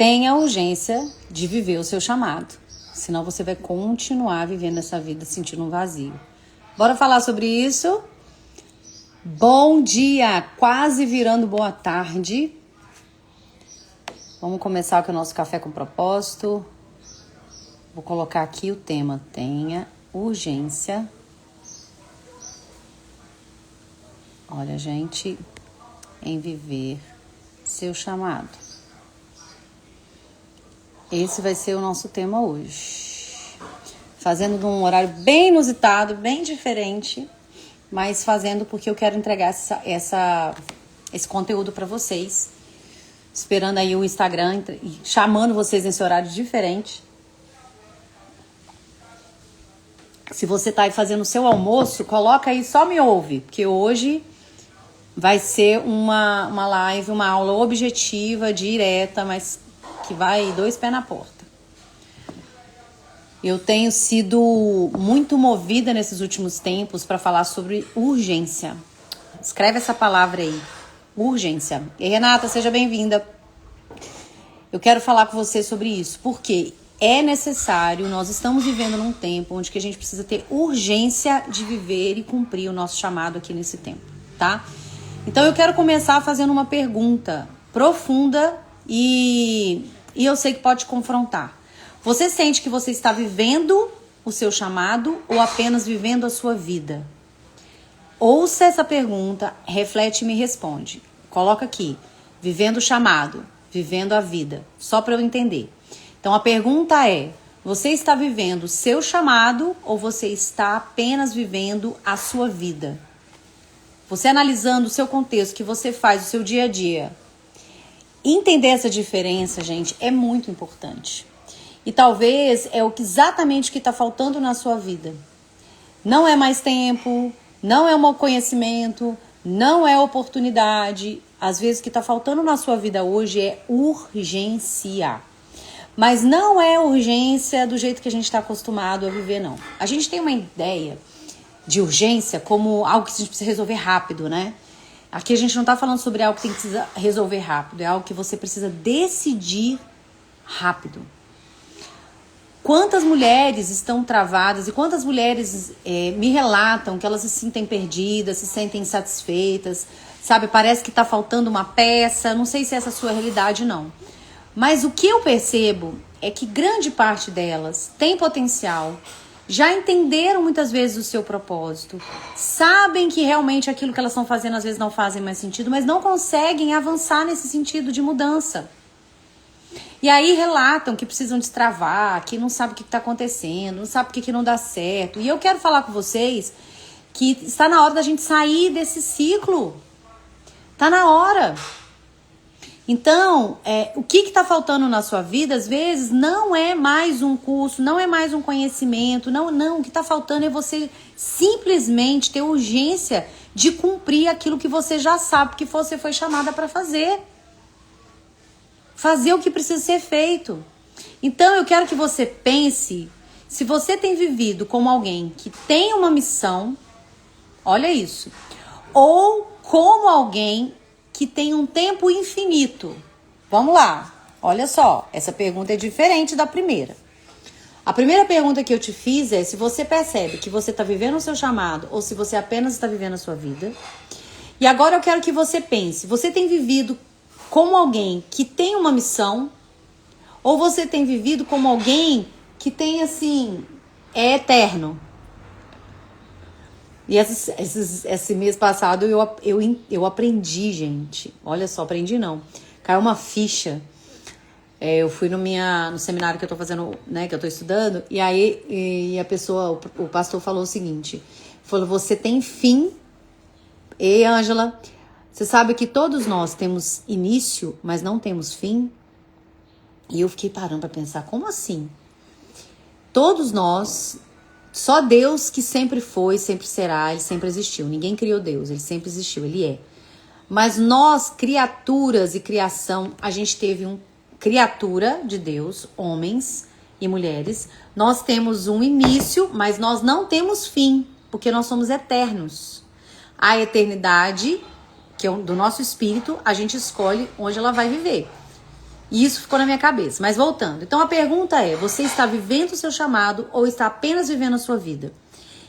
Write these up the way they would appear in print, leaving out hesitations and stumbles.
tenha a urgência de viver o seu chamado. Senão você vai continuar vivendo essa vida sentindo um vazio. Bora falar sobre isso? Bom dia, quase virando boa tarde. Vamos começar com o nosso café com propósito. Vou colocar aqui o tema: tenha urgência. Olha, gente, em viver seu chamado. Esse vai ser o nosso tema hoje. Fazendo num horário bem inusitado, bem diferente, mas fazendo porque eu quero entregar esse conteúdo para vocês. Esperando aí o Instagram, chamando vocês nesse horário diferente. Se você tá aí fazendo o seu almoço, coloca aí, só me ouve, porque hoje vai ser uma live, uma aula objetiva, direta, mas que vai 2 pés na porta. Eu tenho sido muito movida nesses últimos tempos para falar sobre urgência. Escreve essa palavra aí, urgência. E Renata, seja bem-vinda. Eu quero falar com você sobre isso, porque é necessário, nós estamos vivendo num tempo onde que a gente precisa ter urgência de viver e cumprir o nosso chamado aqui nesse tempo, tá? Então eu quero começar fazendo uma pergunta profunda e eu sei que pode confrontar. Você sente que você está vivendo o seu chamado ou apenas vivendo a sua vida? Ouça essa pergunta, reflete e me responde. Coloca aqui, vivendo o chamado, vivendo a vida, só para eu entender. Então a pergunta é, você está vivendo o seu chamado ou você está apenas vivendo a sua vida? Você analisando o seu contexto, que você faz, o seu dia a dia. Entender essa diferença, gente, é muito importante. E talvez é exatamente o que está faltando na sua vida. Não é mais tempo, não é um conhecimento, não é oportunidade. Às vezes o que está faltando na sua vida hoje é urgência. Mas não é urgência do jeito que a gente está acostumado a viver, não. A gente tem uma ideia de urgência como algo que a gente precisa resolver rápido, né? Aqui a gente não está falando sobre algo que tem que resolver rápido. É algo que você precisa decidir rápido. Quantas mulheres estão travadas e quantas mulheres me relatam que elas se sentem perdidas, se sentem insatisfeitas, sabe? Parece que está faltando uma peça. Não sei se é essa a sua realidade, não. Mas o que eu percebo é que grande parte delas tem potencial, já entenderam muitas vezes o seu propósito, sabem que realmente aquilo que elas estão fazendo às vezes não fazem mais sentido, mas não conseguem avançar nesse sentido de mudança. E aí relatam que precisam destravar, que não sabem o que está acontecendo, não sabem por que não dá certo. E eu quero falar com vocês que está na hora da gente sair desse ciclo. Está na hora. Então, o que está faltando na sua vida, às vezes, não é mais um curso, não é mais um conhecimento, não. O que está faltando é você simplesmente ter urgência de cumprir aquilo que você já sabe que você foi chamada para fazer. Fazer o que precisa ser feito. Então, eu quero que você pense, se você tem vivido como alguém que tem uma missão, olha isso, ou como alguém que tem um tempo infinito. Vamos lá, olha só, essa pergunta é diferente da primeira. A primeira pergunta que eu te fiz é se você percebe que você está vivendo o seu chamado ou se você apenas está vivendo a sua vida. E agora eu quero que você pense, você tem vivido como alguém que tem uma missão ou você tem vivido como alguém que tem assim, é eterno? E esse mês passado eu aprendi, gente. Olha só, aprendi não. Caiu uma ficha. Eu fui no seminário que eu tô fazendo, né, que eu tô estudando, e aí a pessoa, o pastor falou o seguinte, falou, você tem fim. E Ângela, você sabe que todos nós temos início, mas não temos fim? E eu fiquei parando pra pensar, como assim? Todos nós... Só Deus que sempre foi, sempre será, ele sempre existiu. Ninguém criou Deus, ele sempre existiu, ele é. Mas nós, criaturas e criação, a gente teve criatura de Deus, homens e mulheres. Nós temos um início, mas nós não temos fim, porque nós somos eternos. A eternidade, que é do nosso espírito, a gente escolhe onde ela vai viver. E isso ficou na minha cabeça. Mas voltando. Então a pergunta é, você está vivendo o seu chamado ou está apenas vivendo a sua vida?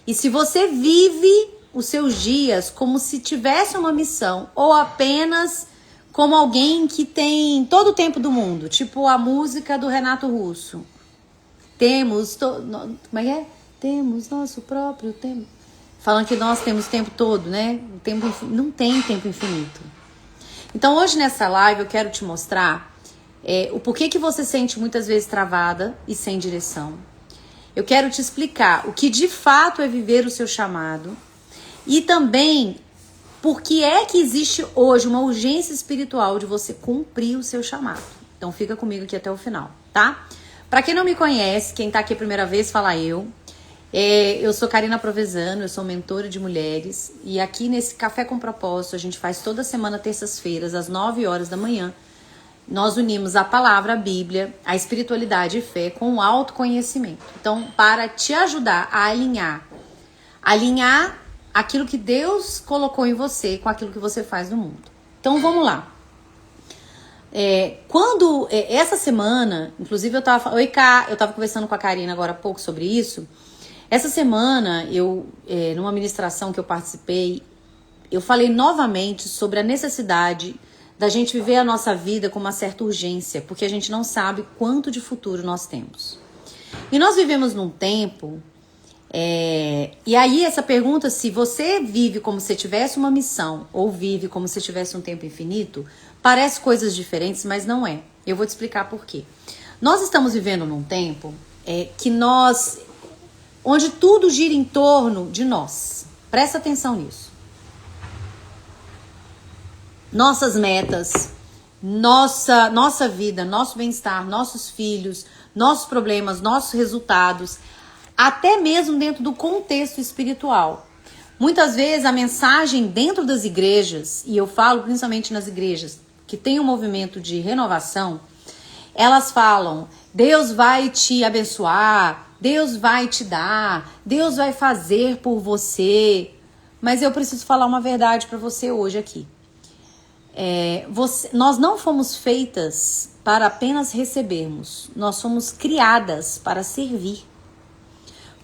E se você vive os seus dias como se tivesse uma missão ou apenas como alguém que tem todo o tempo do mundo, tipo a música do Renato Russo. Como é que é? Temos nosso próprio tempo. Falando que nós temos tempo todo, né? O tempo não tem tempo infinito. Então hoje nessa live eu quero te mostrar o porquê que você sente muitas vezes travada e sem direção. Eu quero te explicar o que de fato é viver o seu chamado e também por que é que existe hoje uma urgência espiritual de você cumprir o seu chamado. Então fica comigo aqui até o final, tá? Pra quem não me conhece, quem tá aqui a primeira vez, fala eu. Eu sou Karina Provenzano, eu sou mentora de mulheres. E aqui nesse Café com Propósito, a gente faz toda semana, terças-feiras, às 9 horas da manhã. Nós unimos a palavra, a Bíblia, a espiritualidade e fé com o autoconhecimento. Então, para te ajudar a alinhar aquilo que Deus colocou em você com aquilo que você faz no mundo. Então, vamos lá. Essa semana, inclusive eu tava conversando com a Karina agora há pouco sobre isso. Essa semana, numa ministração que eu participei, eu falei novamente sobre a necessidade da gente viver a nossa vida com uma certa urgência, porque a gente não sabe quanto de futuro nós temos. E nós vivemos num tempo, e aí essa pergunta, se você vive como se tivesse uma missão, ou vive como se tivesse um tempo infinito, parece coisas diferentes, mas não é. Eu vou te explicar por quê. Nós estamos vivendo num tempo onde tudo gira em torno de nós. Presta atenção nisso. Nossas metas, nossa vida, nosso bem-estar, nossos filhos, nossos problemas, nossos resultados, até mesmo dentro do contexto espiritual. Muitas vezes a mensagem dentro das igrejas, e eu falo principalmente nas igrejas que tem um movimento de renovação, elas falam, Deus vai te abençoar, Deus vai te dar, Deus vai fazer por você. Mas eu preciso falar uma verdade para você hoje aqui. Nós não fomos feitas para apenas recebermos, nós fomos criadas para servir.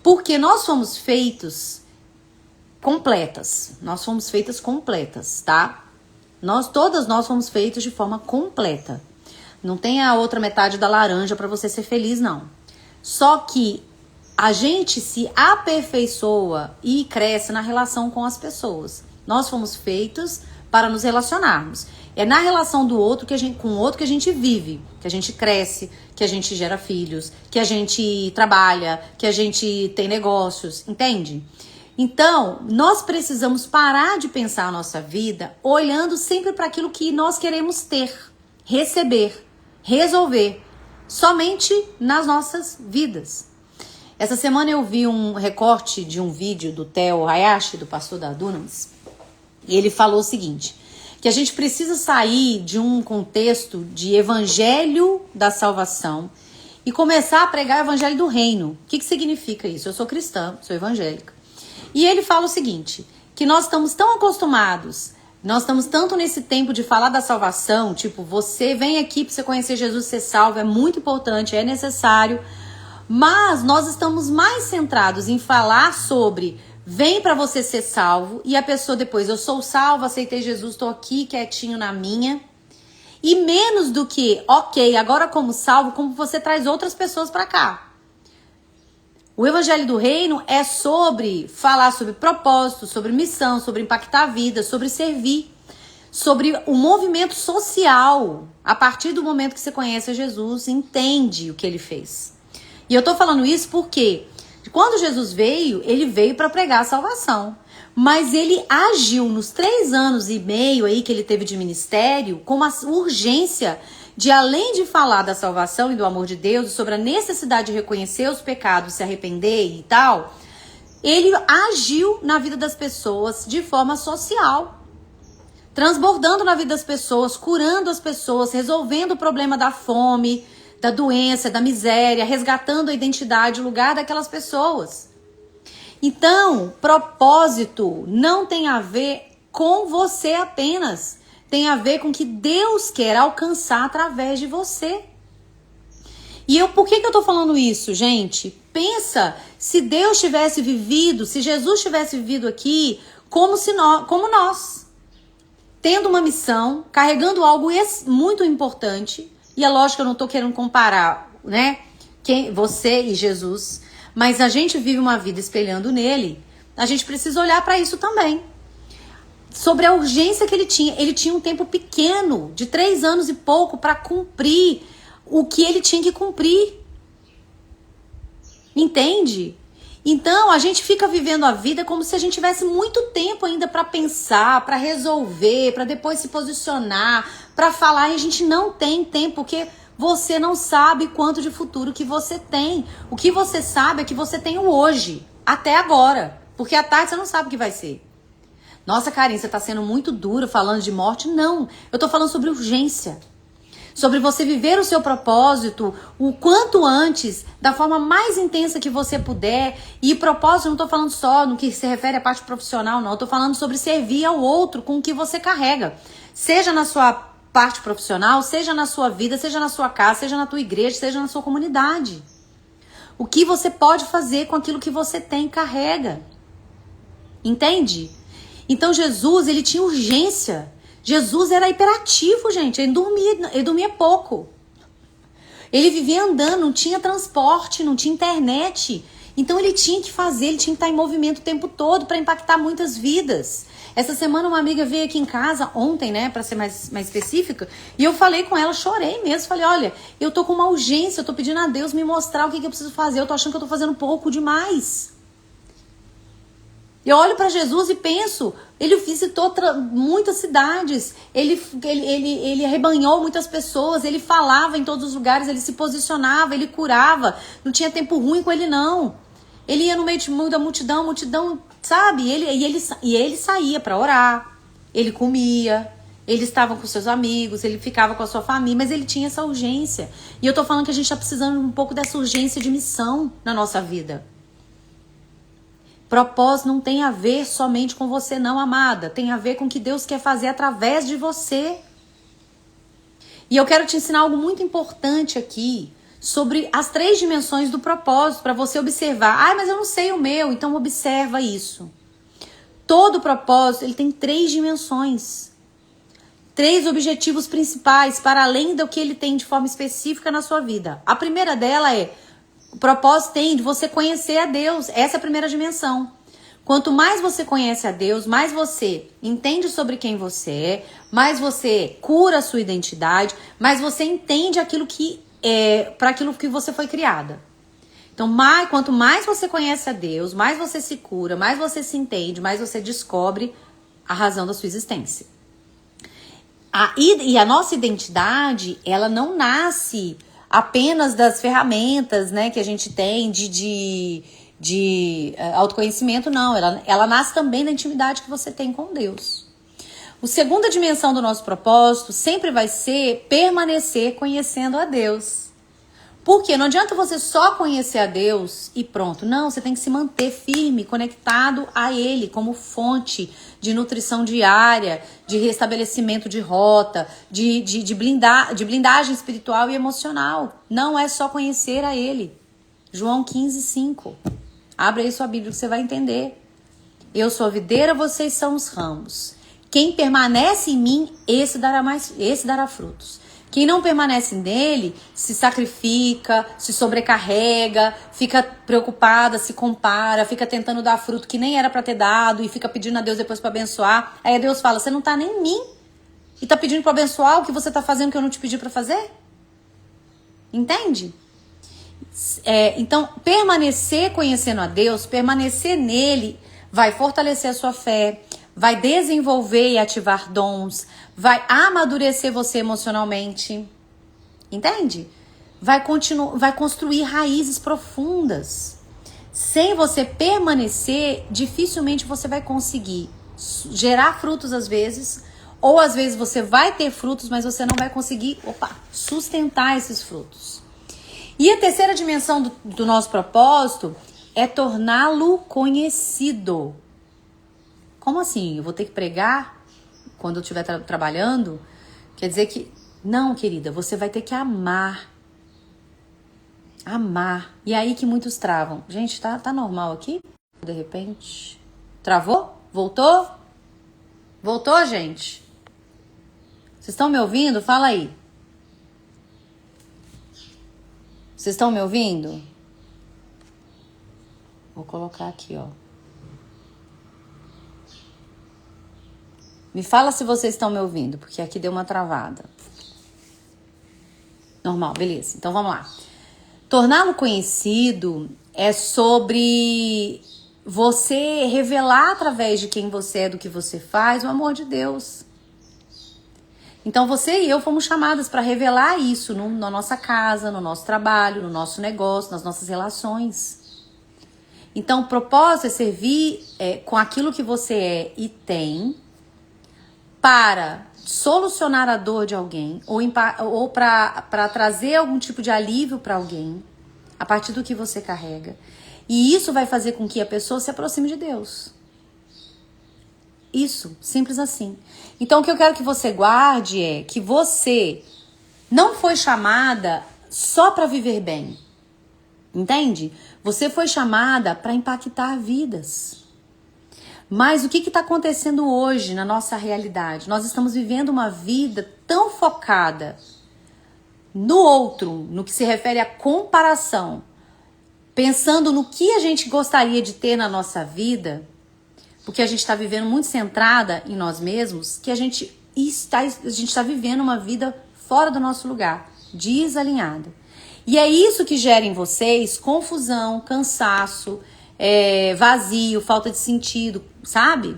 Porque nós fomos feitos completas, tá? Todas nós fomos feitos de forma completa. Não tem a outra metade da laranja para você ser feliz, não. Só que a gente se aperfeiçoa e cresce na relação com as pessoas. Nós fomos feitos para nos relacionarmos. É na relação com o outro que a gente vive, que a gente cresce, que a gente gera filhos, que a gente trabalha, que a gente tem negócios, entende? Então, nós precisamos parar de pensar a nossa vida olhando sempre para aquilo que nós queremos ter, receber, resolver, somente nas nossas vidas. Essa semana eu vi um recorte de um vídeo do Theo Hayashi, do pastor da Dunamis, e ele falou o seguinte, que a gente precisa sair de um contexto de evangelho da salvação e começar a pregar o evangelho do reino. O que significa isso? Eu sou cristã, sou evangélica. E ele fala o seguinte, que nós estamos tão acostumados, nós estamos tanto nesse tempo de falar da salvação, tipo, você vem aqui para você conhecer Jesus, ser salvo, é muito importante, é necessário, mas nós estamos mais centrados em falar sobre vem para você ser salvo e a pessoa depois, eu sou salvo, aceitei Jesus, estou aqui quietinho na minha. E menos do que, ok, agora como salvo, como você traz outras pessoas para cá. O evangelho do reino é sobre falar sobre propósito, sobre missão, sobre impactar a vida, sobre servir, sobre o movimento social. A partir do momento que você conhece Jesus, entende o que ele fez. E eu tô falando isso porque quando Jesus veio, ele veio para pregar a salvação. Mas ele agiu nos 3 anos e meio aí que ele teve de ministério com uma urgência de, além de falar da salvação e do amor de Deus, sobre a necessidade de reconhecer os pecados, se arrepender e tal, ele agiu na vida das pessoas de forma social, transbordando na vida das pessoas, curando as pessoas, resolvendo o problema da fome, da doença, da miséria, resgatando a identidade, o lugar daquelas pessoas. Então, propósito não tem a ver com você apenas. tem a ver com o que Deus quer alcançar através de você. E por que eu tô falando isso, gente? Pensa, se Deus tivesse vivido, se Jesus tivesse vivido aqui como nós, tendo uma missão, carregando algo muito importante. E é lógico que eu não tô querendo comparar, né, você e Jesus, mas a gente vive uma vida espelhando nele. A gente precisa olhar para isso também. Sobre a urgência que ele tinha. Ele tinha um tempo pequeno, de 3 anos e pouco, para cumprir o que ele tinha que cumprir. Entende? Então, a gente fica vivendo a vida como se a gente tivesse muito tempo ainda para pensar, para resolver, para depois se posicionar, para falar. E a gente não tem tempo, porque você não sabe quanto de futuro que você tem. O que você sabe é que você tem o hoje, até agora. Porque à tarde você não sabe o que vai ser. Nossa, Karine, você tá sendo muito dura falando de morte. Não, eu tô falando sobre urgência. Sobre você viver o seu propósito o quanto antes, da forma mais intensa que você puder. E propósito, eu não tô falando só no que se refere à parte profissional, não. Eu tô falando sobre servir ao outro com o que você carrega. Seja na sua parte profissional, seja na sua vida, seja na sua casa, seja na tua igreja, seja na sua comunidade. O que você pode fazer com aquilo que você tem e carrega. Entende? Então Jesus, ele tinha urgência. Jesus era hiperativo, gente. Ele dormia pouco. Ele vivia andando, não tinha transporte, não tinha internet. Então ele tinha que fazer, ele tinha que estar em movimento o tempo todo para impactar muitas vidas. Essa semana uma amiga veio aqui em casa, ontem, né, para ser mais específica, e eu falei com ela, chorei mesmo. Falei, olha, eu tô com uma urgência, eu tô pedindo a Deus me mostrar o que eu preciso fazer. Eu tô achando que eu tô fazendo pouco demais. Eu olho para Jesus e penso, ele visitou muitas cidades, ele arrebanhou muitas pessoas, ele falava em todos os lugares, ele se posicionava, ele curava, não tinha tempo ruim com ele não. Ele ia no meio da multidão, sabe? E ele saía para orar, ele comia, ele estava com seus amigos, ele ficava com a sua família, mas ele tinha essa urgência. E eu tô falando que a gente tá precisando um pouco dessa urgência de missão na nossa vida. Propósito não tem a ver somente com você não, amada. Tem a ver com o que Deus quer fazer através de você. E eu quero te ensinar algo muito importante aqui sobre as 3 dimensões do propósito, para você observar. Ah, mas eu não sei o meu, então observa isso. Todo propósito, ele tem 3 dimensões. 3 objetivos principais, para além do que ele tem de forma específica na sua vida. A primeira dela é: o propósito tem de você conhecer a Deus. Essa é a primeira dimensão. Quanto mais você conhece a Deus, mais você entende sobre quem você é, mais você cura a sua identidade, mais você entende aquilo que é para aquilo que você foi criada. Então, quanto mais você conhece a Deus, mais você se cura, mais você se entende, mais você descobre a razão da sua existência. E a nossa identidade, ela não nasce apenas das ferramentas, né, que a gente tem de autoconhecimento, não. Ela nasce também da intimidade que você tem com Deus. A segunda dimensão do nosso propósito sempre vai ser permanecer conhecendo a Deus. Porque não adianta você só conhecer a Deus e pronto. Não, você tem que se manter firme, conectado a Ele como fonte de nutrição diária, de restabelecimento de rota, de blindagem espiritual e emocional. Não é só conhecer a Ele. João 15:5. Abre aí sua Bíblia que você vai entender. Eu sou a videira, vocês são os ramos. Quem permanece em mim, esse dará frutos. Quem não permanece nele se sacrifica, se sobrecarrega, fica preocupada, se compara, fica tentando dar fruto que nem era para ter dado e fica pedindo a Deus depois para abençoar. Aí Deus fala: você não tá nem em mim e tá pedindo para abençoar o que você tá fazendo que eu não te pedi para fazer? Entende? Então, permanecer conhecendo a Deus, permanecer nele, vai fortalecer a sua fé, vai desenvolver e ativar dons, vai amadurecer você emocionalmente, entende? Vai construir raízes profundas. Sem você permanecer, dificilmente você vai conseguir gerar frutos às vezes, ou às vezes você vai ter frutos, mas você não vai conseguir sustentar esses frutos. E a terceira dimensão do nosso propósito é torná-lo conhecido. Como assim? Eu vou ter que pregar? quando eu estiver trabalhando, quer dizer que... Não, querida, você vai ter que amar. Amar. E é aí que muitos travam. Gente, tá normal aqui? De repente. Travou? Voltou? Voltou, gente? Vocês estão me ouvindo? Fala aí. Vocês estão me ouvindo? Vou colocar aqui, ó. Me fala se vocês estão me ouvindo, porque aqui deu uma travada. Normal, beleza. Então vamos lá. Torná-lo conhecido é sobre você revelar através de quem você é, do que você faz, o amor de Deus. Então você e eu fomos chamadas para revelar isso na nossa casa, no nosso trabalho, no nosso negócio, nas nossas relações. Então o propósito é servir com aquilo que você é e tem para solucionar a dor de alguém ou para trazer algum tipo de alívio para alguém a partir do que você carrega. E isso vai fazer com que a pessoa se aproxime de Deus. Isso, simples assim. Então o que eu quero que você guarde é que você não foi chamada só para viver bem. Entende? Você foi chamada para impactar vidas. Mas o que está acontecendo hoje na nossa realidade? Nós estamos vivendo uma vida tão focada no outro, no que se refere à comparação, pensando no que a gente gostaria de ter na nossa vida, porque a gente está vivendo muito centrada em nós mesmos, que a gente está vivendo uma vida fora do nosso lugar, desalinhada. E é isso que gera em vocês confusão, cansaço, vazio, falta de sentido, sabe?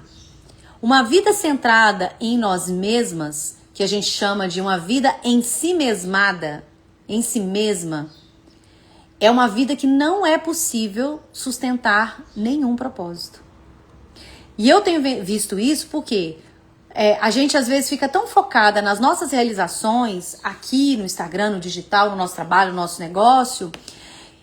Uma vida centrada em nós mesmas, que a gente chama de uma vida em si mesmada, em si mesma, é uma vida que não é possível sustentar nenhum propósito. E eu tenho visto isso porque a gente às vezes fica tão focada nas nossas realizações aqui no Instagram, no digital, no nosso trabalho, no nosso negócio,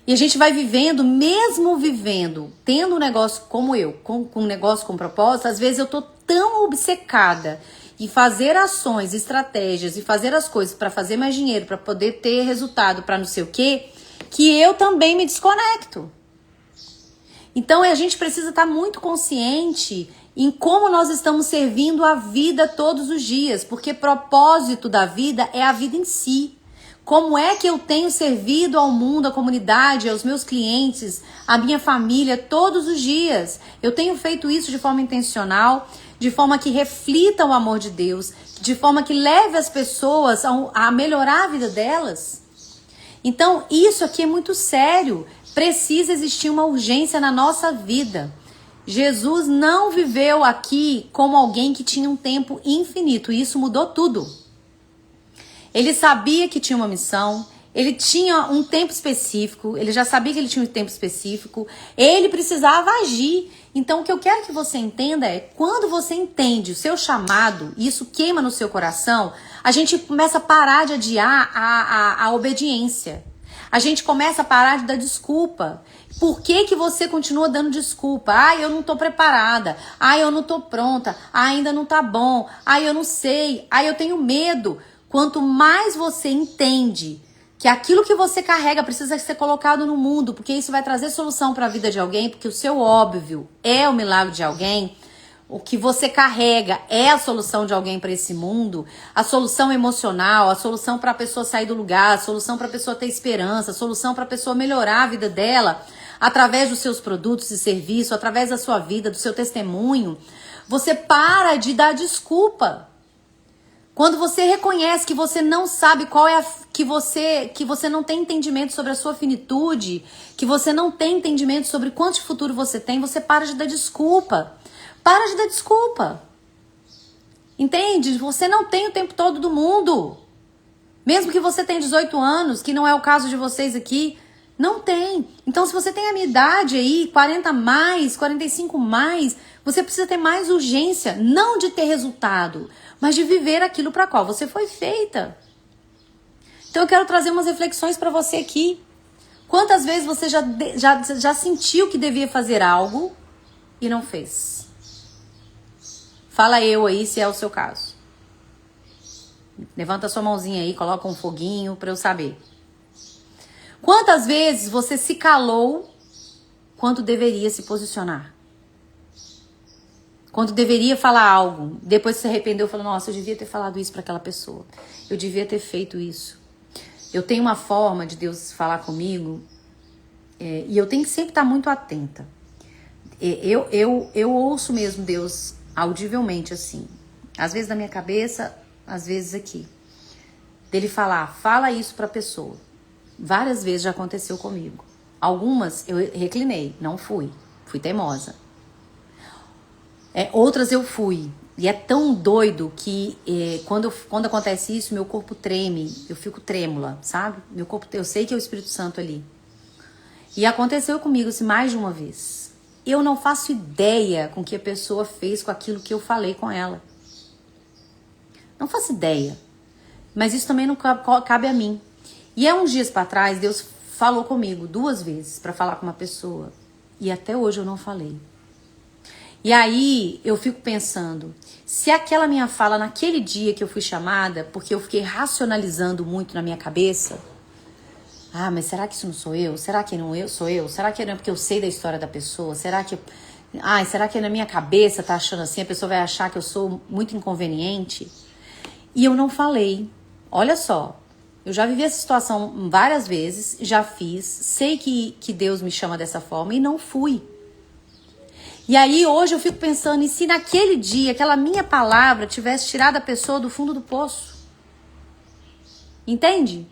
e a gente vai vivendo, mesmo vivendo, tendo um negócio como eu, com um negócio com propósito, às vezes eu tô tão obcecada em fazer ações, estratégias e fazer as coisas para fazer mais dinheiro, para poder ter resultado, para não sei o quê, que eu também me desconecto. Então a gente precisa estar muito consciente em como nós estamos servindo a vida todos os dias, porque propósito da vida é a vida em si. Como é que eu tenho servido ao mundo, à comunidade, aos meus clientes, à minha família todos os dias? Eu tenho feito isso de forma intencional, de forma que reflita o amor de Deus, de forma que leve as pessoas a melhorar a vida delas. Então, isso aqui é muito sério. Precisa existir uma urgência na nossa vida. Jesus não viveu aqui como alguém que tinha um tempo infinito. E isso mudou tudo. Ele sabia que tinha uma missão. Ele tinha um tempo específico. Ele já sabia que ele tinha um tempo específico. Ele precisava agir. Então, o que eu quero que você entenda é, quando você entende o seu chamado, e isso queima no seu coração, a gente começa a parar de adiar a obediência. A gente começa a parar de dar desculpa. Por que você continua dando desculpa? Eu não tô preparada. Eu não tô pronta. Ainda não tá bom. Eu não sei. Eu tenho medo. Quanto mais você entende que aquilo que você carrega precisa ser colocado no mundo, porque isso vai trazer solução para a vida de alguém, porque o seu óbvio é o milagre de alguém, o que você carrega é a solução de alguém para esse mundo, a solução emocional, a solução para a pessoa sair do lugar, a solução para a pessoa ter esperança, a solução para a pessoa melhorar a vida dela através dos seus produtos e serviços, através da sua vida, do seu testemunho. Você para de dar desculpa. Quando você reconhece que você não sabe qual é que você não tem entendimento sobre a sua finitude, que você não tem entendimento sobre quanto futuro você tem, você para de dar desculpa. Para de dar desculpa. Entende? Você não tem o tempo todo do mundo. Mesmo que você tenha 18 anos, que não é o caso de vocês aqui, não tem. Então, se você tem a minha idade aí, 40 mais, 45 mais, você precisa ter mais urgência, não de ter resultado, mas de viver aquilo para qual você foi feita. Então eu quero trazer umas reflexões para você aqui. Quantas vezes você já sentiu que devia fazer algo e não fez? Fala eu aí se é o seu caso. Levanta sua mãozinha aí, coloca um foguinho para eu saber. Quantas vezes você se calou quando deveria se posicionar? Quando deveria falar algo, depois se arrependeu, falou, nossa, eu devia ter falado isso para aquela pessoa. Eu devia ter feito isso. Eu tenho uma forma de Deus falar comigo, e eu tenho que sempre estar muito atenta. Eu ouço mesmo Deus audivelmente assim. Às vezes na minha cabeça, às vezes aqui. Dele falar, fala isso pra pessoa. Várias vezes já aconteceu comigo. Algumas eu reclinei, não fui. Fui teimosa. Outras eu fui. E é tão doido que quando acontece isso, meu corpo treme. Eu fico trêmula, sabe? Meu corpo, eu sei que é o Espírito Santo ali. E aconteceu comigo assim, mais de uma vez. Eu não faço ideia com o que a pessoa fez com aquilo que eu falei com ela. Não faço ideia. Mas isso também não cabe a mim. E há uns dias para trás, Deus falou comigo 2 vezes para falar com uma pessoa. E até hoje eu não falei. E aí eu fico pensando, se aquela minha fala naquele dia que eu fui chamada, porque eu fiquei racionalizando muito na minha cabeça, mas será que isso não sou eu? Será que não sou eu? Será que não é porque eu sei da história da pessoa? Será que na minha cabeça tá achando assim, a pessoa vai achar que eu sou muito inconveniente? E eu não falei. Olha só, eu já vivi essa situação várias vezes, já fiz, sei que Deus me chama dessa forma e não fui. E aí hoje eu fico pensando, e se naquele dia aquela minha palavra tivesse tirado a pessoa do fundo do poço? Entende?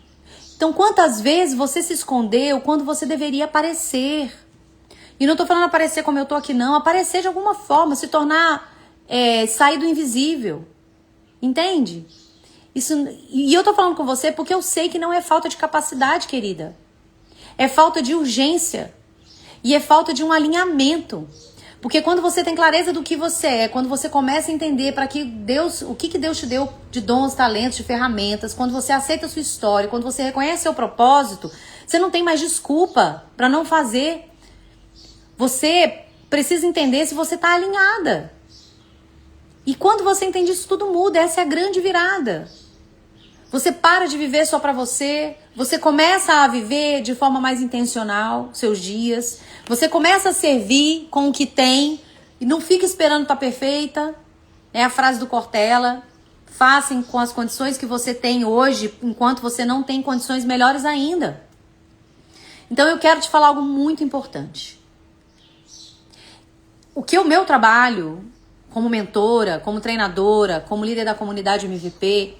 Então quantas vezes você se escondeu quando você deveria aparecer? E não tô falando aparecer como eu tô aqui não, aparecer de alguma forma, se tornar, sair do invisível. Entende? E eu tô falando com você porque eu sei que não é falta de capacidade, querida. É falta de urgência. E é falta de um alinhamento. Porque quando você tem clareza do que você é, quando você começa a entender para que Deus, o que Deus te deu de dons, talentos, de ferramentas, quando você aceita a sua história, quando você reconhece seu propósito, você não tem mais desculpa para não fazer. Você precisa entender se você está alinhada. E quando você entende isso, tudo muda. Essa é a grande virada. Você para de viver só para você. Você começa a viver de forma mais intencional seus dias. Você começa a servir com o que tem. E não fica esperando estar perfeita. É a frase do Cortella. Faça com as condições que você tem hoje, enquanto você não tem condições melhores ainda. Então eu quero te falar algo muito importante. O meu trabalho como mentora, como treinadora, como líder da comunidade MVP,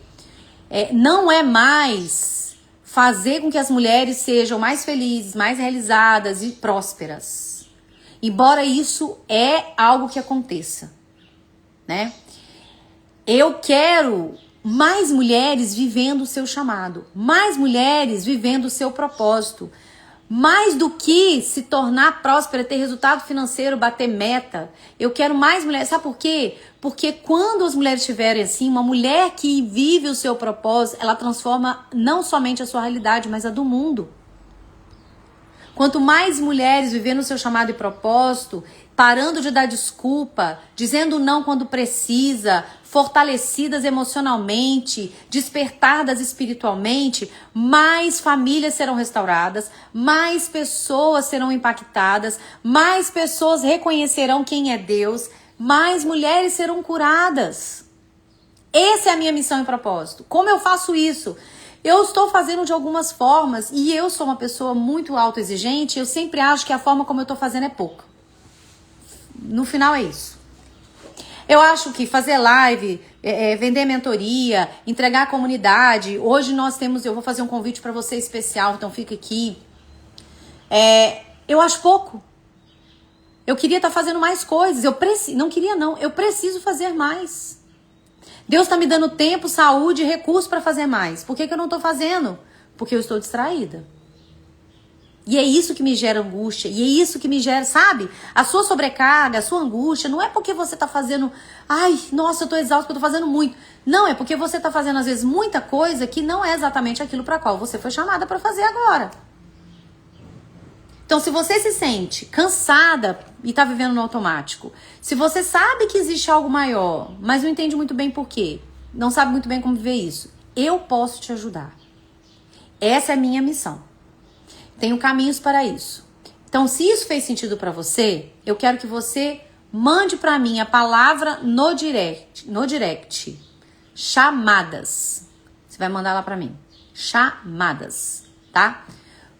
não é mais fazer com que as mulheres sejam mais felizes, mais realizadas e prósperas. Embora isso é algo que aconteça, né? Eu quero mais mulheres vivendo o seu chamado, mais mulheres vivendo o seu propósito. Mais do que se tornar próspera, ter resultado financeiro, bater meta, eu quero mais mulheres. Sabe por quê? Porque quando as mulheres estiverem assim, uma mulher que vive o seu propósito, ela transforma não somente a sua realidade, mas a do mundo. Quanto mais mulheres vivendo o seu chamado e propósito, parando de dar desculpa, dizendo não quando precisa, fortalecidas emocionalmente, despertadas espiritualmente, mais famílias serão restauradas, mais pessoas serão impactadas, mais pessoas reconhecerão quem é Deus, mais mulheres serão curadas. Essa é a minha missão e propósito. Como eu faço isso? Eu estou fazendo de algumas formas e eu sou uma pessoa muito autoexigente, eu sempre acho que a forma como eu estou fazendo é pouca. No final é isso. Eu acho que fazer live, vender mentoria, entregar a comunidade. Hoje eu vou fazer um convite para você especial, então fica aqui. Eu acho pouco. Eu queria estar fazendo mais coisas. Eu preciso fazer mais. Deus está me dando tempo, saúde e recurso para fazer mais. Por que eu não estou fazendo? Porque eu estou distraída. E é isso que me gera angústia. E é isso que me gera, sabe? A sua sobrecarga, a sua angústia, não é porque você está fazendo... Ai, nossa, eu estou exausto porque eu estou fazendo muito. Não, é porque você está fazendo, às vezes, muita coisa que não é exatamente aquilo para qual você foi chamada para fazer agora. Então, se você se sente cansada e está vivendo no automático, se você sabe que existe algo maior, mas não entende muito bem por quê, não sabe muito bem como viver isso, eu posso te ajudar. Essa é a minha missão. Tenho caminhos para isso. Então, se isso fez sentido para você, eu quero que você mande para mim a palavra no direct. Chamadas. Você vai mandar lá para mim. Chamadas, tá?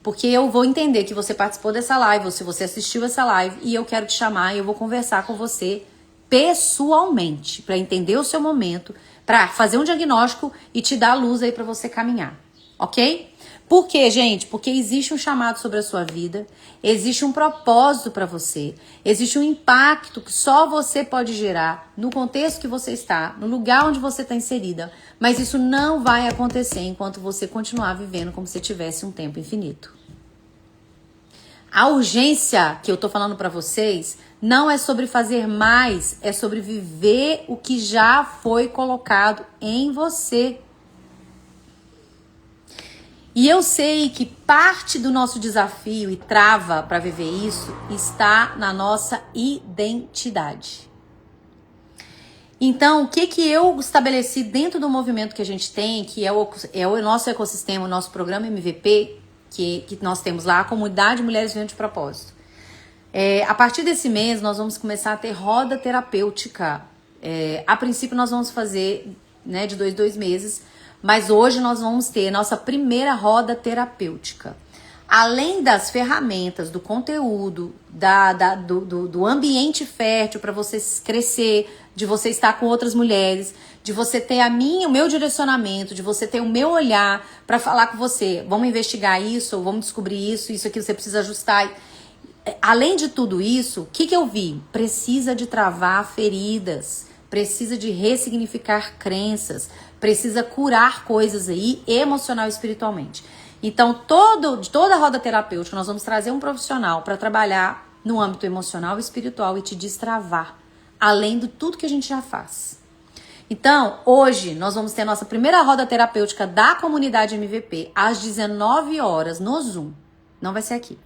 Porque eu vou entender que você participou dessa live, ou se você assistiu essa live, e eu quero te chamar e eu vou conversar com você pessoalmente, para entender o seu momento, para fazer um diagnóstico e te dar a luz aí para você caminhar, ok? Por quê, gente? Porque existe um chamado sobre a sua vida, existe um propósito para você, existe um impacto que só você pode gerar no contexto que você está, no lugar onde você está inserida, mas isso não vai acontecer enquanto você continuar vivendo como se tivesse um tempo infinito. A urgência que eu tô falando para vocês não é sobre fazer mais, é sobre viver o que já foi colocado em você. E eu sei que parte do nosso desafio e trava para viver isso está na nossa identidade. Então, o que eu estabeleci dentro do movimento que a gente tem, que é o nosso ecossistema, o nosso programa MVP, que nós temos lá, a comunidade Mulheres Vivendo de Propósito. A partir desse mês, nós vamos começar a ter roda terapêutica. A princípio, nós vamos fazer, né, de 2 meses, mas hoje nós vamos ter nossa primeira roda terapêutica. Além das ferramentas, do conteúdo, do ambiente fértil para você crescer, de você estar com outras mulheres, de você ter o meu direcionamento, de você ter o meu olhar para falar com você. Vamos investigar isso, ou vamos descobrir isso aqui você precisa ajustar. Além de tudo isso, o que eu vi? Precisa de travar feridas, precisa de ressignificar crenças, precisa curar coisas aí emocional e espiritualmente. Então, toda a roda terapêutica, nós vamos trazer um profissional para trabalhar no âmbito emocional e espiritual e te destravar, além de tudo que a gente já faz. Então, hoje, nós vamos ter a nossa primeira roda terapêutica da comunidade MVP, às 19 horas, no Zoom. Não vai ser aqui.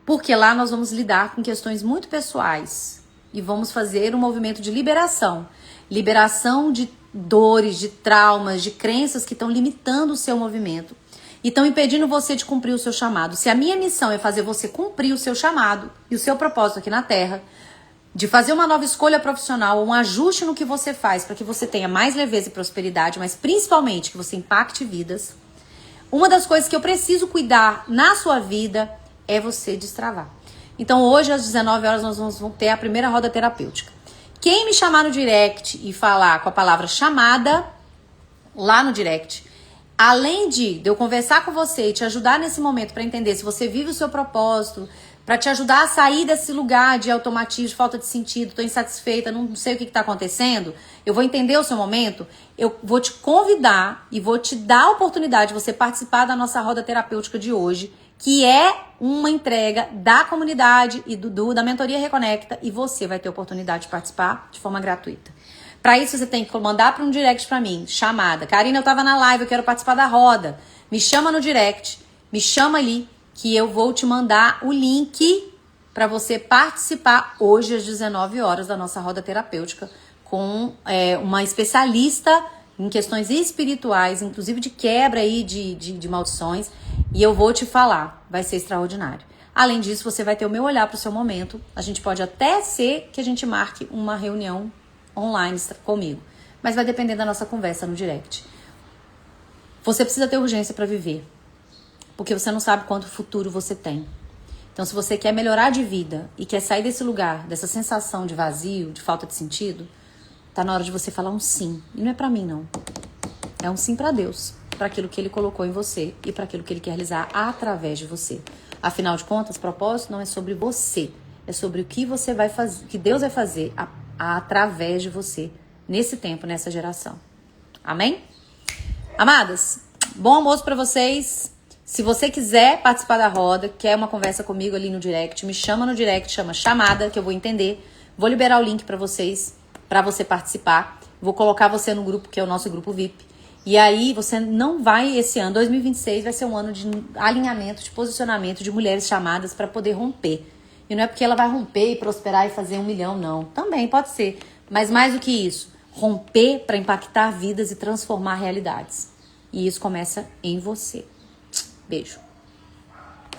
Porque lá nós vamos lidar com questões muito pessoais e vamos fazer um movimento de liberação. Liberação de dores, de traumas, de crenças que estão limitando o seu movimento e estão impedindo você de cumprir o seu chamado. Se a minha missão é fazer você cumprir o seu chamado e o seu propósito aqui na Terra, de fazer uma nova escolha profissional, um ajuste no que você faz para que você tenha mais leveza e prosperidade, mas principalmente que você impacte vidas, uma das coisas que eu preciso cuidar na sua vida é você destravar. Então hoje às 19 horas nós vamos ter a primeira roda terapêutica. Quem me chamar no direct e falar com a palavra chamada lá no direct, além de eu conversar com você e te ajudar nesse momento para entender se você vive o seu propósito, para te ajudar a sair desse lugar de automatismo, de falta de sentido, tô insatisfeita, não sei o que está acontecendo, eu vou entender o seu momento, eu vou te convidar e vou te dar a oportunidade de você participar da nossa roda terapêutica de hoje, que é uma entrega da comunidade e da Mentoria Reconecta, e você vai ter a oportunidade de participar de forma gratuita. Para isso, você tem que mandar para um direct para mim, chamada. Karina, eu tava na live, eu quero participar da roda. Me chama no direct, me chama ali, que eu vou te mandar o link para você participar hoje às 19 horas da nossa roda terapêutica com uma especialista em questões espirituais, inclusive de quebra aí de maldições, e eu vou te falar, vai ser extraordinário. Além disso, você vai ter o meu olhar para o seu momento, a gente pode até ser que a gente marque uma reunião online comigo, mas vai depender da nossa conversa no direct. Você precisa ter urgência para viver, porque você não sabe quanto futuro você tem. Então, se você quer melhorar de vida e quer sair desse lugar, dessa sensação de vazio, de falta de sentido, tá na hora de você falar um sim. E não é pra mim, não. É um sim pra Deus, para aquilo que Ele colocou em você e para aquilo que Ele quer realizar através de você. Afinal de contas, o propósito não é sobre você, é sobre o que você vai fazer, que Deus vai fazer através de você nesse tempo, nessa geração. Amém? Amadas, bom almoço para vocês. Se você quiser participar da roda, quer uma conversa comigo ali no direct, me chama no direct, chama chamada, que eu vou entender. Vou liberar o link para vocês, para você participar. Vou colocar você no grupo, que é o nosso grupo VIP. E aí você não vai, esse ano, 2026, vai ser um ano de alinhamento, de posicionamento de mulheres chamadas para poder romper. E não é porque ela vai romper e prosperar e fazer 1 milhão, não. Também pode ser. Mas mais do que isso, romper para impactar vidas e transformar realidades. E isso começa em você. Beijo.